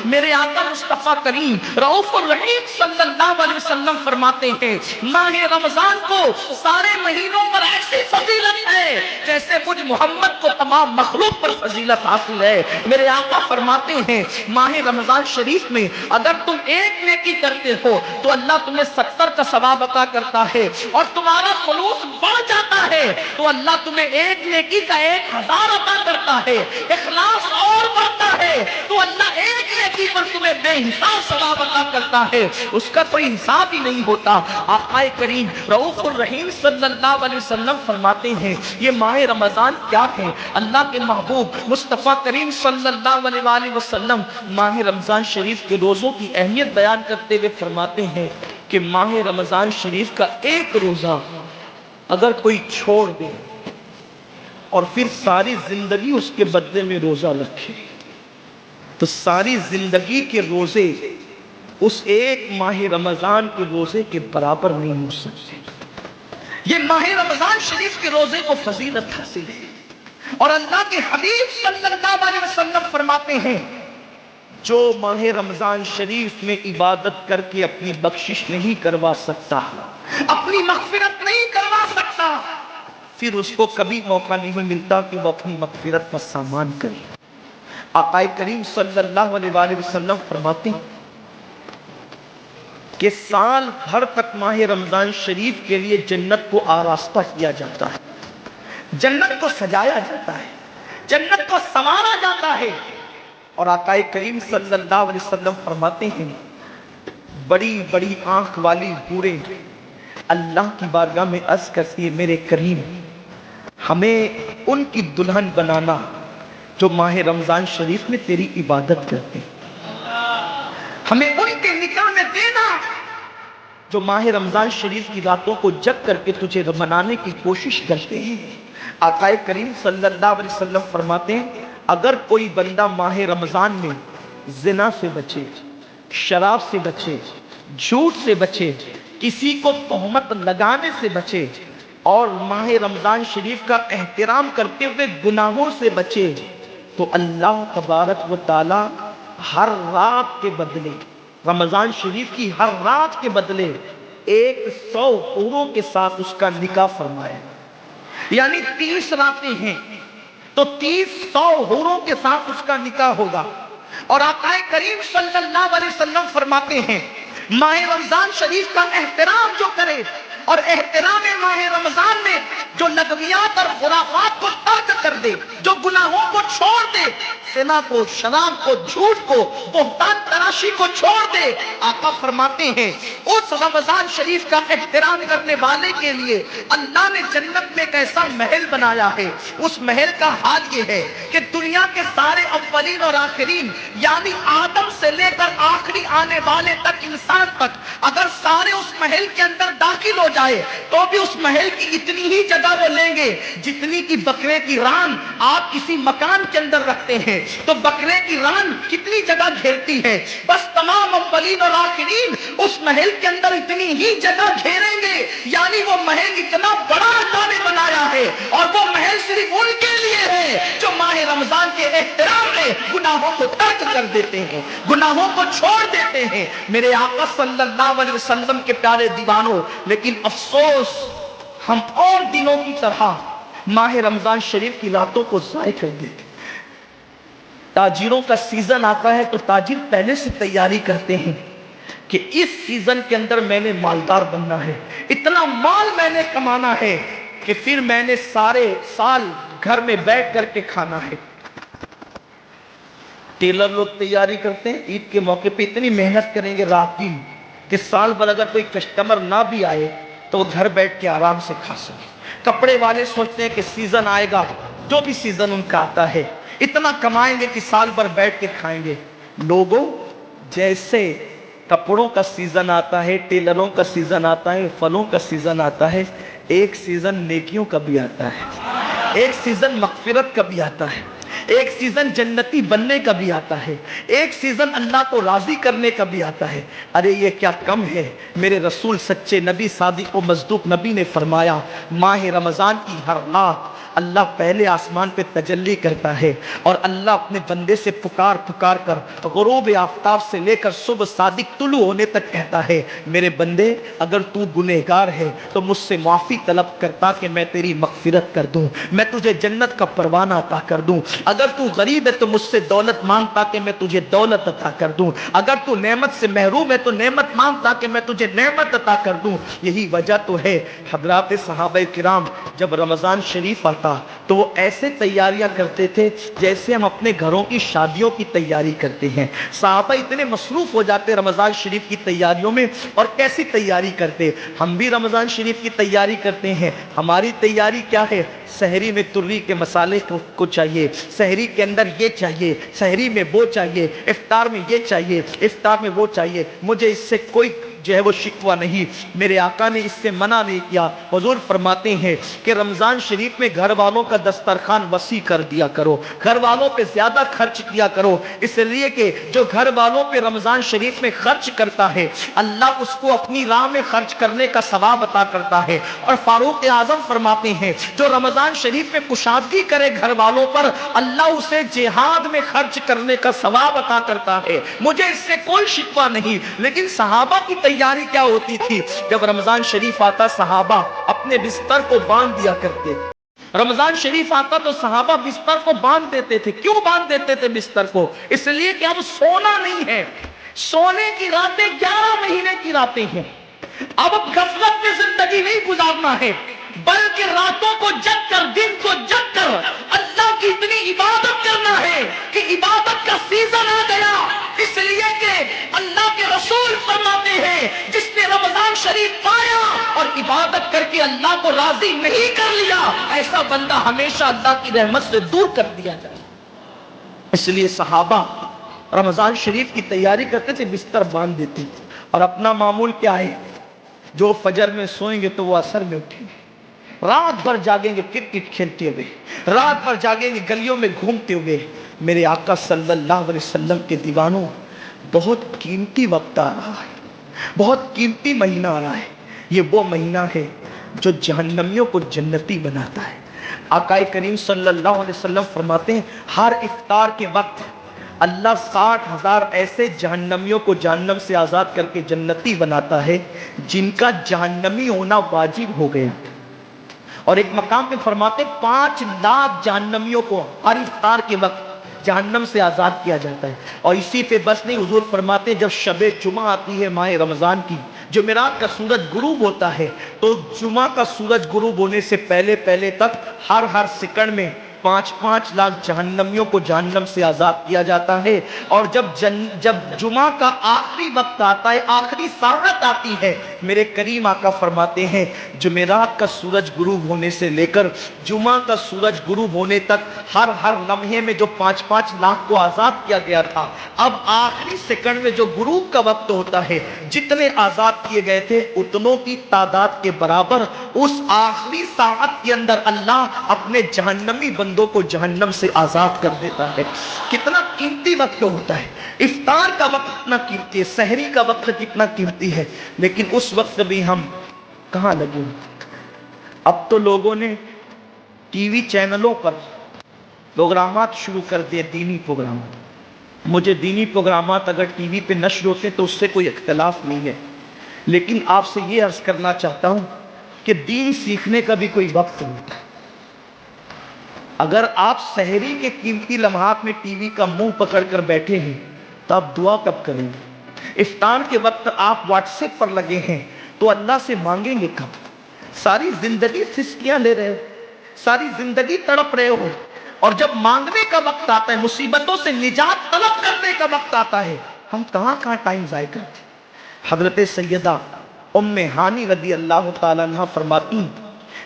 میرے آقا مصطفیٰ کریم رؤوف الرحیم صلی اللہ علیہ وسلم فرماتے ہیں ماہ رمضان کو سارے مہینوں پر ایسی فضیلت ہے جیسے مجھ محمد کو تمام مخلوق پر فضیلت حاصل ہے۔ میرے آقا فرماتے ہیں ماہ رمضان شریف میں اگر تم ایک نیکی کرتے ہو تو اللہ تمہیں 70 کا ثواب عطا کرتا ہے، اور تمہارا خلوص بڑھ جاتا ہے تو اللہ تمہیں ایک نیکی کا 1000 عطا کرتا ہے، اخلاص اور بڑھتا ہے تو اللہ ایک نیکی پر تمہیں بے حساب ثواب عطا کرتا ہے، اس کا کوئی حساب ہی نہیں ہوتا۔ آقا کریم رؤوف الرحیم صلی اللہ علیہ وسلم فرماتے ہیں یہ ماہ رمضان کیا ہے؟ اللہ کے محبوب مصطفیٰ کریم صلی اللہ علیہ وآلہ وسلم ماہ رمضان شریف کے روزوں کی اہمیت بیان کرتے ہوئے فرماتے ہیں کہ ماہ رمضان شریف کا ایک روزہ اگر کوئی چھوڑ دے اور پھر ساری زندگی اس کے بدلے میں روزہ رکھے تو ساری زندگی کے روزے اس ایک ماہ رمضان کے روزے کے برابر نہیں ہو سکتے۔ یہ ماہ رمضان شریف کے روزے کو فضیلت حاصل ہے، اور اللہ کے حبیب صلی اللہ علیہ وسلم فرماتے ہیں جو ماہ رمضان شریف میں عبادت کر کے اپنی بخشش نہیں کروا سکتا، اپنی مغفرت نہیں کروا سکتا، پھر اس کو کبھی موقع نہیں ملتا کہ وہ اپنی مغفرت کا سامان کرے۔ آقا کریم صلی اللہ علیہ وآلہ وسلم فرماتے ہیں کہ سال بھر تک ماہ رمضان شریف کے لیے جنت کو آراستہ کیا جاتا ہے، جنت کو سجایا جاتا ہے، جنت کو سنوارا جاتا ہے، اور آقا کریم صلی اللہ علیہ وسلم فرماتے ہیں بڑی بڑی آنکھ والی حوریں اللہ کی بارگاہ میں عرض کرتی ہے میرے کریم ہمیں ان کی دلہن بنانا جو ماہ رمضان شریف میں تیری عبادت کرتے ہیں، ہمیں ان کے نکاح میں دینا جو ماہ رمضان شریف کی راتوں کو جگ کر کے تجھے منانے کی کوشش کرتے ہیں۔ آقا کریم صلی اللہ علیہ وسلم فرماتے ہیں اگر کوئی بندہ ماہ رمضان میں زنا سے بچے، شراب سے بچے، جھوٹ سے بچے، کسی کو تہمت لگانے سے بچے، اور ماہ رمضان شریف کا احترام کرتے ہوئے گناہوں سے بچے تو اللہ تبارک و تعالی ہر رات کے بدلے، رمضان شریف کی ہر رات کے بدلے 100 حوروں کے ساتھ اس کا نکاح فرمائے۔ یعنی 30 راتیں ہیں تو 100 حوروں کے ساتھ اس کا نکاح ہوگا۔ اور آقا کریم صلی اللہ علیہ وسلم فرماتے ہیں ماہ رمضان شریف کا احترام جو کرے اور احترام ماہ رمضان میں جو لغویات اور خرافات کو ترک کر دے، جو گناہوں کو چھوڑ دے، زنا کو، شراب کو، جھوٹ کو، بہتان تراشی کو چھوڑ دے، آقا فرماتے ہیں اس رمضان شریف کا احترام کرنے والے کے لیے اللہ نے جنت میں ایک ایسا محل بنایا ہے، اس محل کا حال یہ ہے کہ دنیا کے سارے اولین اور آخرین یعنی آدم سے لے کر آخری آنے والے تک انسان تک اگر سارے اس محل کے اندر داخل ہو جائے تو بھی اس محل کی اتنی ہی جگہ وہ لیں گے جتنی کی بکرے کی ران آپ کسی مکان کے اندر رکھتے ہیں، تو بکرے کی ران کتنی جگہ گھیرتی ہے، بس تمام اولین اور آخرین اس محل کے اندر اتنی ہی جگہ گھیریں گے، یعنی وہ محل اتنا بڑا اللہ نے بنایا ہے، اور وہ محل صرف ان کے لیے ہے جو ماہ رمضان کے احترام میں گناہوں کو ترک کر دیتے ہیں، گناہوں کو چھوڑ دیتے ہیں۔ میرے آقا صلی اللہ علیہ وسلم کے پیارے دیوانوں، لیکن افسوس ہم اور دنوں کی طرح ماہ رمضان شریف کی راتوں کو ضائع کر دیتے۔ تاجروں کا سیزن آتا ہے تو تاجر پہلے سے تیاری کرتے ہیں کہ اس سیزن کے اندر میں نے مالدار بننا ہے، اتنا مال میں نے کمانا ہے کہ پھر میں نے سارے سال گھر میں بیٹھ کر کے کھانا ہے۔ ٹیلر لوگ تیاری کرتے ہیں عید کے موقع پہ اتنی محنت کریں گے رات دن کہ سال بھر اگر کوئی کسٹمر نہ بھی آئے تو وہ گھر بیٹھ کے آرام سے کھا سکے۔ کپڑے والے سوچتے ہیں کہ سیزن آئے گا، جو بھی سیزن ان کا آتا ہے اتنا کمائیں گے کہ سال بھر بیٹھ کے کھائیں گے۔ لوگوں جیسے کپڑوں کا سیزن آتا ہے، ٹیلروں کا سیزن آتا ہے، پھلوں کا سیزن آتا ہے، ایک سیزن نیکیوں کا بھی آتا ہے، ایک سیزن مغفرت کا بھی آتا ہے، ایک سیزن جنتی بننے کا بھی آتا ہے، ایک سیزن اللہ کو راضی کرنے کا بھی آتا ہے۔ ارے یہ کیا کم ہے، میرے رسول سچے نبی صادق و مصدوق نبی نے فرمایا ماہ رمضان کی ہر رات اللہ پہلے آسمان پہ تجلی کرتا ہے اور اللہ اپنے بندے سے پکار پکار کر غروب آفتاب سے لے کر صبح صادق طلوع ہونے تک کہتا ہے میرے بندے اگر تو گنہگار ہے تو مجھ سے معافی طلب کرتا کہ میں تیری مغفرت کر دوں، میں تجھے جنت کا پروانہ عطا کر دوں، اگر تو غریب ہے تو مجھ سے دولت مانگتا کہ میں تجھے دولت عطا کر دوں، اگر تو نعمت سے محروم ہے تو نعمت مانگتا کہ میں تجھے نعمت عطا کر دوں۔ یہی وجہ تو ہے حضرات صحابہ کرام جب رمضان شریف آتا تو وہ ایسے تیاریاں کرتے تھے جیسے ہم اپنے گھروں کی شادیوں کی تیاری کرتے ہیں۔ صحابہ اتنے مصروف ہو جاتے رمضان شریف کی تیاریوں میں، اور کیسی تیاری کرتے؟ ہم بھی رمضان شریف کی تیاری کرتے ہیں۔ ہماری تیاری کیا ہے؟ سحری میں تری کے مسالے کو چاہیے، سحری کے اندر یہ چاہیے، سحری میں وہ چاہیے، افطار میں یہ چاہیے، افطار میں وہ چاہیے۔ مجھے اس سے کوئی جو ہے وہ شکوہ نہیں، میرے آقا نے اس سے منع نہیں کیا۔ حضور فرماتے ہیں کہ رمضان شریف میں گھر والوں کا دسترخوان وسیع کر دیا کرو، گھر والوں پہ زیادہ خرچ کیا کرو، اس لیے کہ جو گھر والوں پہ رمضان شریف میں خرچ کرتا ہے اللہ اس کو اپنی راہ میں خرچ کرنے کا ثواب عطا کرتا ہے۔ اور فاروق اعظم فرماتے ہیں جو رمضان شریف میں کشادگی کرے گھر والوں پر اللہ اسے جہاد میں خرچ کرنے کا ثواب عطا کرتا ہے۔ مجھے اس سے کوئی شکوہ نہیں، لیکن صحابہ کی تیاری کیا ہوتی تھی؟ جب رمضان شریف آتا صحابہ اپنے بستر کو باندھ دیا کرتے، رمضان شریف آتا تو صحابہ بستر کو باندھ دیتے تھے۔ کیوں باندھ دیتے تھے بستر کو؟ اس لیے کہ اب سونا نہیں ہے، سونے کی راتیں 11 مہینے کی راتیں ہیں، اب غفلت میں زندگی نہیں گزارنا ہے، بلکہ راتوں کو جگ کر دن کو جگ کر اللہ کی اتنی عبادت کرنا ہے کہ عبادت کا سیزن آ گیا۔ اس لیے کہ اللہ کے رسول فرماتے ہیں جس نے رمضان شریف پایا اور عبادت کر کے اللہ کو راضی نہیں کر لیا، ایسا بندہ ہمیشہ اللہ کی رحمت سے دور کر دیا جائے۔ اس لیے صحابہ رمضان شریف کی تیاری کرتے تھے، بستر باندھ دیتے تھے، اور اپنا معمول کیا ہے؟ جو فجر میں سوئیں گے تو وہ عصر میں اٹھیں گے، رات بھر جاگیں گے کرکٹ کھیلتے ہوئے، رات بھر جاگیں گے گلیوں میں گھومتے ہوئے۔ میرے آقا صلی اللہ علیہ وسلم کے دیوانوں، بہت قیمتی وقت آ رہا ہے، بہت قیمتی مہینہ آ رہا ہے۔ یہ وہ مہینہ ہے جو جہنمیوں کو جنتی بناتا ہے۔ آقا کریم صلی اللہ علیہ وسلم فرماتے ہیں ہر افطار کے وقت اللہ 60,000 ایسے جہنمیوں کو جہنم سے آزاد کر کے جنتی بناتا ہے جن کا جہنمی ہونا واجب ہو گیا۔ اور ایک مقام پہ فرماتے 5 لاکھ جہنمیوں کو ہر افطار کے وقت جہنم سے آزاد کیا جاتا ہے۔ اور اسی پہ بس نہیں، حضور فرماتے جب شب جمعہ آتی ہے ماہ رمضان کی، جمعرات کا سورج غروب ہوتا ہے، تو جمعہ کا سورج غروب ہونے سے پہلے پہلے تک ہر سیکنڈ میں 5 لاکھ جہنمیوں کو جہنم سے آزاد کیا جاتا ہے۔ اور جب جمعہ کا آخری وقت آتا ہے، آخری ساعت آتی ہے، میرے کریم آقا فرماتے ہیں جمعرات کا سورج غروب ہونے سے لے کر جمعہ کا سورج غروب ہونے تک ہر لمحے میں جو 5 لاکھ کو آزاد کیا گیا تھا، اب آخری سیکنڈ میں جو غروب کا وقت ہوتا ہے، جتنے آزاد کیے گئے تھے اتنوں کی تعداد کے برابر اس آخری ساعت کے اندر اللہ اپنے جہنمی بندوں کو جہنم سے آزاد کر دیتا ہے۔ کتنا قیمتی وقت ہوتا ہے، افطار کا وقت کتنا قیمتی ہے، سحری کا وقت کتنا قیمتی ہے، لیکن اس وقت بھی ہم کہاں لگے؟ اب تو لوگوں نے ٹی وی چینلوں پر پروگرامات شروع کر دیے، دینی پروگرامات۔ مجھے دینی پروگرامات اگر ٹی وی پہ نشر ہوتے تو اس سے کوئی اختلاف نہیں ہے، لیکن آپ سے یہ عرض کرنا چاہتا ہوں کہ دین سیکھنے کا بھی کوئی وقت نہیں۔ اگر آپ سحری کے قیمتی لمحات میں ٹی وی کا منہ پکڑ کر بیٹھے ہیں تو آپ دعا کب کریں گے؟ افطار کے وقت آپ واٹس ایپ پر لگے ہیں تو اللہ سے مانگیں گے کب؟ ساری زندگی سسکیاں لے رہے ہو، ساری زندگی تڑپ رہے ہو، اور جب مانگنے کا وقت آتا ہے، مصیبتوں سے نجات طلب کرنے کا وقت آتا ہے، ہم کہاں ٹائم ضائع کرتے ہیں۔ حضرت سیدہ ام ہانی رضی اللہ تعالیٰ عنہ فرماتی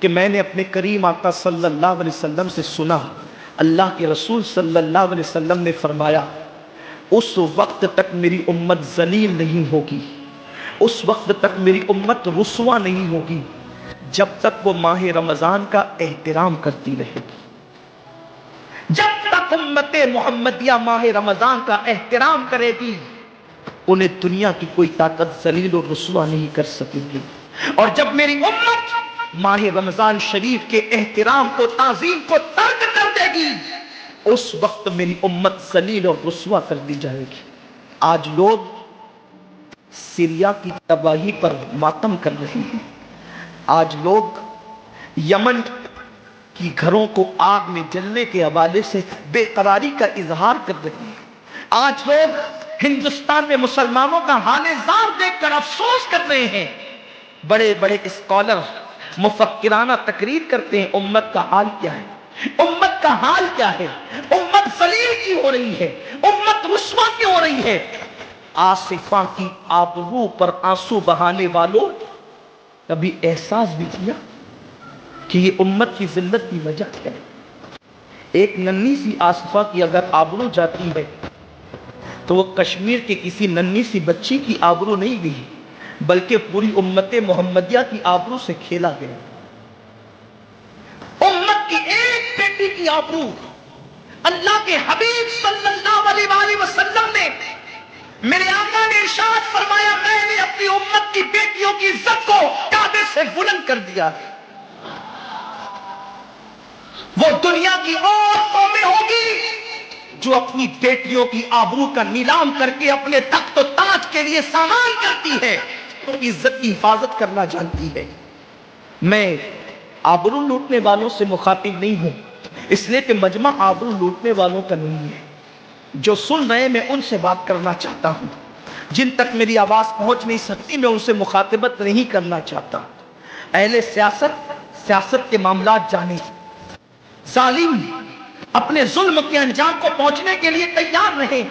کہ میں نے اپنے کریم آقا صلی اللہ علیہ وسلم سے سنا، اللہ کے رسول صلی اللہ علیہ وسلم نے فرمایا اس وقت تک میری امت ذلیل نہیں ہوگی، اس وقت تک میری امت رسوا نہیں ہوگی جب تک وہ ماہ رمضان کا احترام کرتی رہے گی۔ جب تک امت محمدیہ ماہ رمضان کا احترام کرے گی انہیں دنیا کی کوئی طاقت ذلیل و رسوا نہیں کر سکے گی۔ اور جب میری امت ماہ رمضان شریف کے احترام کو، تعظیم کو ترک کر دے گی، اس وقت میری امت ذلیل اور رسوا کر دی جائے گی۔ آج لوگ سیریا کی تباہی پر ماتم کر رہے ہیں، آج لوگ یمن کی گھروں کو آگ میں جلنے کے حوالے سے بے قراری کا اظہار کر رہے ہیں، آج لوگ ہندوستان میں مسلمانوں کا حال زار دیکھ کر افسوس کر رہے ہیں۔ بڑے بڑے اسکالر مفکرانہ تقریر کرتے ہیں، امت کا حال کیا ہے، امت کا حال کیا ہے، امت ذلیل کی ہو رہی ہے، امت رسوا کی ہو رہی ہے۔ آصفہ کی آبرو پر آنسو بہانے والوں، کبھی احساس بھی کیا کہ یہ امت کی ذلت کی وجہ کیا ہے؟ ایک ننھی سی آصفہ کی اگر آبرو جاتی ہے تو وہ کشمیر کے کسی ننھی سی بچی کی آبرو نہیں گئی، بلکہ پوری امت محمدیہ کی آبرو سے کھیلا گیا۔ امت کی ایک بیٹی کی آبرو اللہ کے حبیب صلی اللہ علیہ وآلہ وسلم نے، میرے آقا نے ارشاد فرمایا، میں نے اپنی امت کی بیٹیوں کی عزت کو کعبے سے بلند کر دیا۔ وہ دنیا کی اور قومیں ہوگی جو اپنی بیٹیوں کی آبرو کا نیلام کر کے اپنے تخت و تاج کے لیے سامان کرتی ہے، تو عزت کی حفاظت کرنا جانتی ہے۔ میں آبرو لوٹنے والوں سے مخاطب نہیں ہوں، اس لیے کہ مجمع آبرو لوٹنے والوں کا نہیں ہے۔ جو سن رہے میں ان سے بات کرنا چاہتا ہوں، جن تک میری آواز پہنچ نہیں سکتی میں ان سے مخاطبت نہیں کرنا چاہتا۔ اہل سیاست کے معاملات جانے، ظالم اپنے ظلم کے انجام کو پہنچنے کے لیے تیار رہے،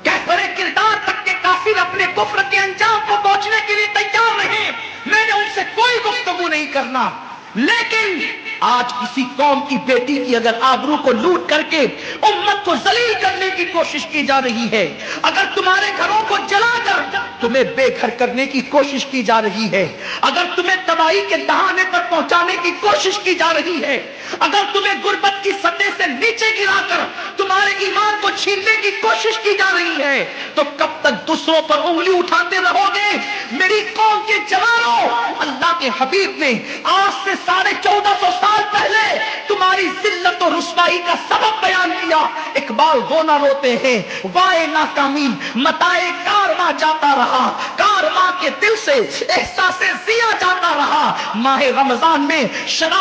کیفر کردار تک کے کافر اپنے کفر کے انجام کو پہنچنے کے لیے تیار رہے، میں نے ان سے کوئی گفتگو نہیں کرنا۔ لیکن آج کسی قوم کی بیٹی کی اگر آبرو کو لوٹ کر کے امت کو ذلیل کرنے کی کوشش کی جا رہی ہے، اگر تمہارے گھروں کو جلا کر تمہیں بے گھر کرنے کی کوشش کی جا رہی ہے، اگر تمہیں تباہی کے دہانے پر پہنچانے کی کوشش کی جا رہی ہے، اگر تمہیں غربت کی سطح سے نیچے گرا کر تمہارے ایمان کو چھیننے کی کوشش کی جا رہی ہے، تو کب تک دوسروں پر انگلی اٹھاتے رہو گے؟ میری قوم کے جوانوں، اللہ کے حبیب نے آج سے 1450 سال پہلے تمہاری ذلت و رسوائی کا سبب بیان کیا۔ اقبال گونا روتے ہیں، وائے ناکامی متائے کارواں جاتا رہا، کارواں کے دل سے احساس ضیا جاتا رہا۔ ماہ رمضان میں شراب